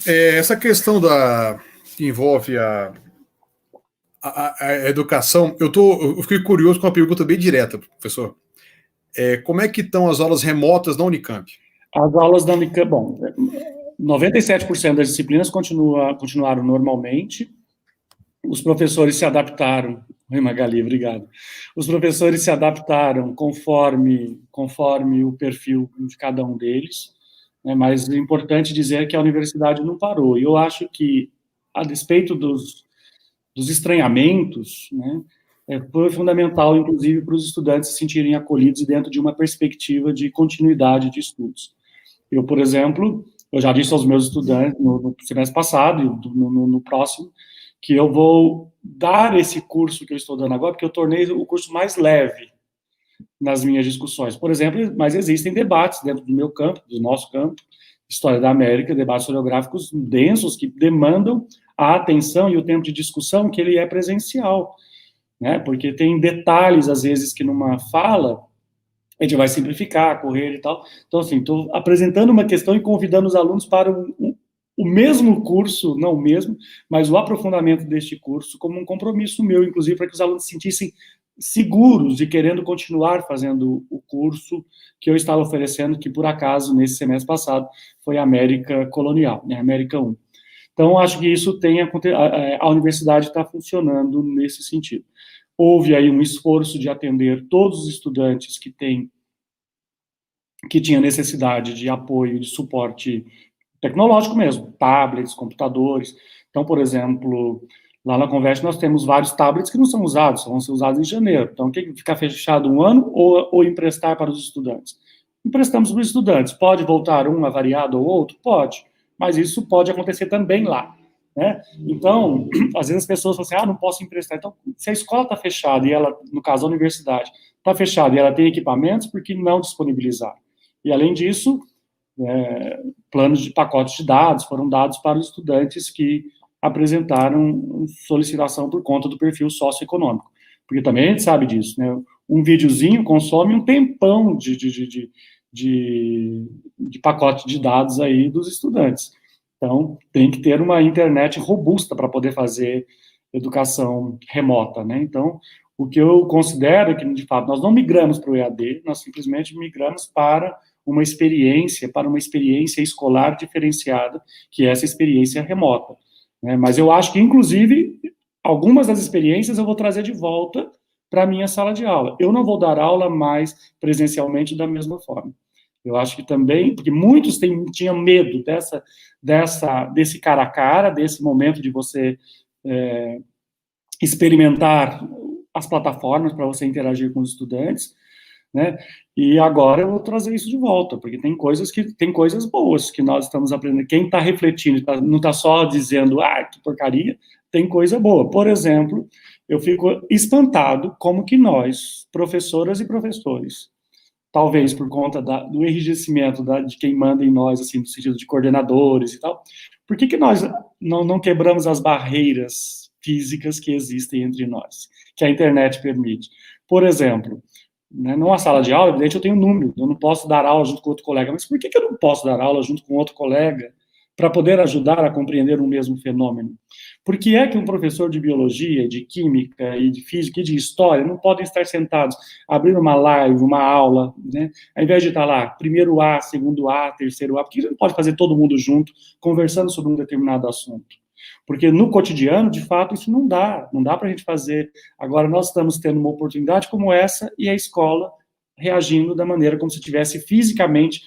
Essa questão que envolve a educação, eu fiquei curioso com uma pergunta bem direta, professor. Como é que estão as aulas remotas na Unicamp? As aulas da Unicamp, bom, 97% das disciplinas continuaram normalmente. Os professores se adaptaram. Oi, Magali, obrigado. Os professores se adaptaram conforme o perfil de cada um deles, né, mas é importante dizer que a universidade não parou. E eu acho que, a despeito dos estranhamentos, né, foi fundamental, inclusive, para os estudantes se sentirem acolhidos dentro de uma perspectiva de continuidade de estudos. Eu, por exemplo, eu já disse aos meus estudantes no semestre passado e no próximo, que eu vou dar esse curso que eu estou dando agora, porque eu tornei o curso mais leve nas minhas discussões. Por exemplo, mas existem debates dentro do meu campo, do nosso campo, História da América, debates historiográficos densos que demandam a atenção e o tempo de discussão que ele é presencial, né? Porque tem detalhes, às vezes, que numa fala a gente vai simplificar, correr e tal. Então, assim, estou apresentando uma questão e convidando os alunos para o mesmo curso, não o mesmo, mas o aprofundamento deste curso como um compromisso meu, inclusive, para que os alunos se sentissem seguros e querendo continuar fazendo o curso que eu estava oferecendo, que, por acaso, nesse semestre passado, foi a América Colonial, né, América 1. Então, acho que isso a universidade está funcionando nesse sentido. Houve aí um esforço de atender todos os estudantes que tinham necessidade de apoio, de suporte tecnológico mesmo, tablets, computadores. Então, por exemplo, lá na Conveste nós temos vários tablets que não são usados, só vão ser usados em janeiro. Então, quem ficar fechado um ano ou emprestar para os estudantes? Emprestamos para os estudantes. Pode voltar um avariado ou outro? Pode. Mas isso pode acontecer também lá, né? Então, às vezes as pessoas falam assim, não posso emprestar. Então, se a escola está fechada e ela, no caso a universidade, está fechada e ela tem equipamentos, por que não disponibilizar? E, além disso, planos de pacotes de dados foram dados para os estudantes que apresentaram solicitação por conta do perfil socioeconômico. Porque também a gente sabe disso, né? Um videozinho consome um tempão de pacote de dados aí dos estudantes. Então, tem que ter uma internet robusta para poder fazer educação remota, né? Então, o que eu considero é que, de fato, nós não migramos para o EAD, nós simplesmente migramos para uma experiência escolar diferenciada, que é essa experiência remota, né? Mas eu acho que, inclusive, algumas das experiências eu vou trazer de volta para a minha sala de aula. Eu não vou dar aula mais presencialmente da mesma forma. Eu acho que também, porque muitos tinham medo desse cara a cara, desse momento de você experimentar as plataformas para você interagir com os estudantes, né? E agora eu vou trazer isso de volta, porque tem coisas boas que nós estamos aprendendo. Quem está refletindo, não está só dizendo, que porcaria, tem coisa boa. Por exemplo, eu fico espantado como que nós, professoras e professores, talvez por conta do enrijecimento de quem manda em nós, assim, no sentido de coordenadores e tal, por que nós não quebramos as barreiras físicas que existem entre nós, que a internet permite? Por exemplo, né, numa sala de aula, evidente, eu tenho número, eu não posso dar aula junto com outro colega, mas por que eu não posso dar aula junto com outro colega para poder ajudar a compreender o mesmo fenômeno? Por que é que um professor de biologia, de química, e de física e de história não podem estar sentados, abrindo uma live, uma aula, né, ao invés de estar lá, primeiro A, segundo A, terceiro A, por que não pode fazer todo mundo junto, conversando sobre um determinado assunto? Porque no cotidiano, de fato, isso não dá para a gente fazer. Agora, nós estamos tendo uma oportunidade como essa e a escola reagindo da maneira como se estivesse fisicamente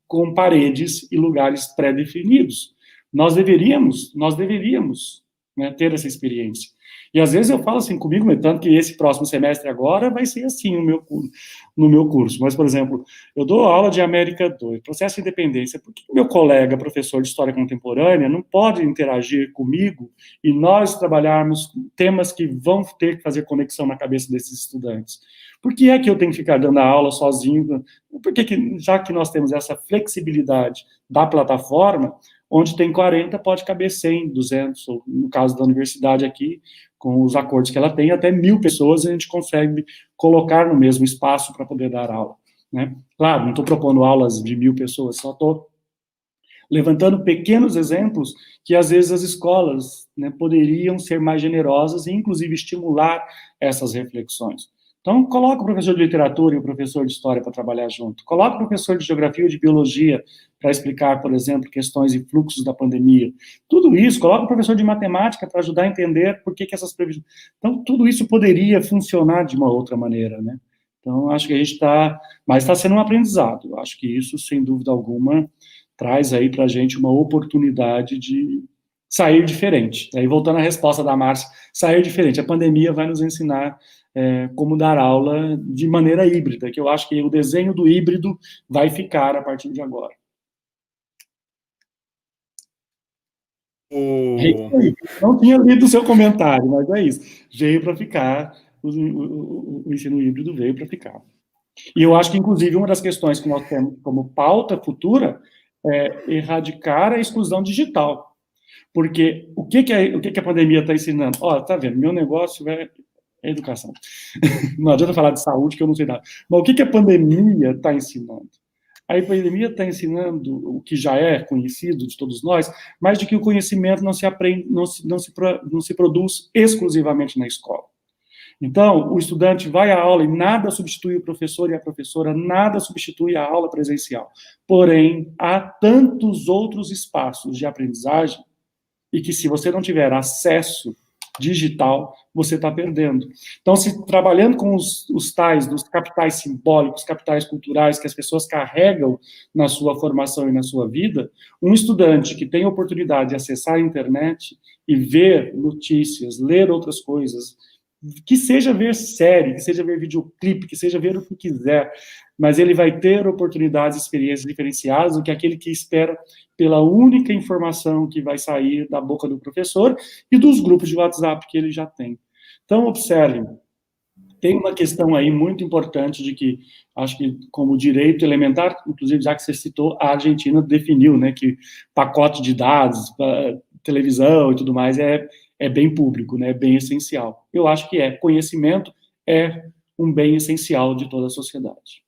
com paredes e lugares pré-definidos. Nós deveríamos, né, ter essa experiência. E às vezes eu falo assim comigo, tanto que esse próximo semestre agora vai ser assim no meu curso. Mas, por exemplo, eu dou aula de América 2, processo de independência. Por que meu colega, professor de História Contemporânea, não pode interagir comigo e nós trabalharmos temas que vão ter que fazer conexão na cabeça desses estudantes? Por que é que eu tenho que ficar dando a aula sozinho? Por que, já que nós temos essa flexibilidade da plataforma, onde tem 40, pode caber 100, 200, ou no caso da universidade aqui, com os acordos que ela tem, até 1.000 pessoas a gente consegue colocar no mesmo espaço para poder dar aula, né? Claro, não estou propondo aulas de 1.000 pessoas, só estou levantando pequenos exemplos que, às vezes, as escolas, né, poderiam ser mais generosas e, inclusive, estimular essas reflexões. Então, coloca o professor de literatura e o professor de história para trabalhar junto. Coloca o professor de geografia ou de biologia para explicar, por exemplo, questões e fluxos da pandemia. Tudo isso, coloca o professor de matemática para ajudar a entender por que essas previsões... Então, tudo isso poderia funcionar de uma outra maneira, né? Então, acho que a gente está... Mas está sendo um aprendizado. Eu acho que isso, sem dúvida alguma, traz aí para a gente uma oportunidade de sair diferente. Aí, voltando à resposta da Márcia, sair diferente. A pandemia vai nos ensinar como dar aula de maneira híbrida, que eu acho que o desenho do híbrido vai ficar a partir de agora. Não tinha lido o seu comentário, mas é isso. Veio para ficar, o ensino híbrido veio para ficar. E eu acho que, inclusive, uma das questões que nós temos como pauta futura é erradicar a exclusão digital. Porque o que a pandemia está ensinando? Ó, tá vendo, meu negócio é educação. Não adianta falar de saúde, que eu não sei nada. Mas o que a pandemia está ensinando? A pandemia está ensinando o que já é conhecido de todos nós, mas de que o conhecimento não se aprende, não se produz exclusivamente na escola. Então, o estudante vai à aula e nada substitui o professor e a professora, nada substitui a aula presencial. Porém, há tantos outros espaços de aprendizagem e que, se você não tiver acesso digital, você está perdendo. Então, se trabalhando com os tais, dos capitais simbólicos, capitais culturais que as pessoas carregam na sua formação e na sua vida, um estudante que tem a oportunidade de acessar a internet e ver notícias, ler outras coisas, que seja ver série, que seja ver videoclipe, que seja ver o que quiser, mas ele vai ter oportunidades, experiências diferenciadas do que aquele que espera pela única informação que vai sair da boca do professor e dos grupos de WhatsApp que ele já tem. Então, observem, tem uma questão aí muito importante de que, acho que como direito elementar, inclusive já que você citou, a Argentina definiu, né, que pacote de dados, televisão e tudo mais é bem público, né, é bem essencial. Eu acho que conhecimento é um bem essencial de toda a sociedade.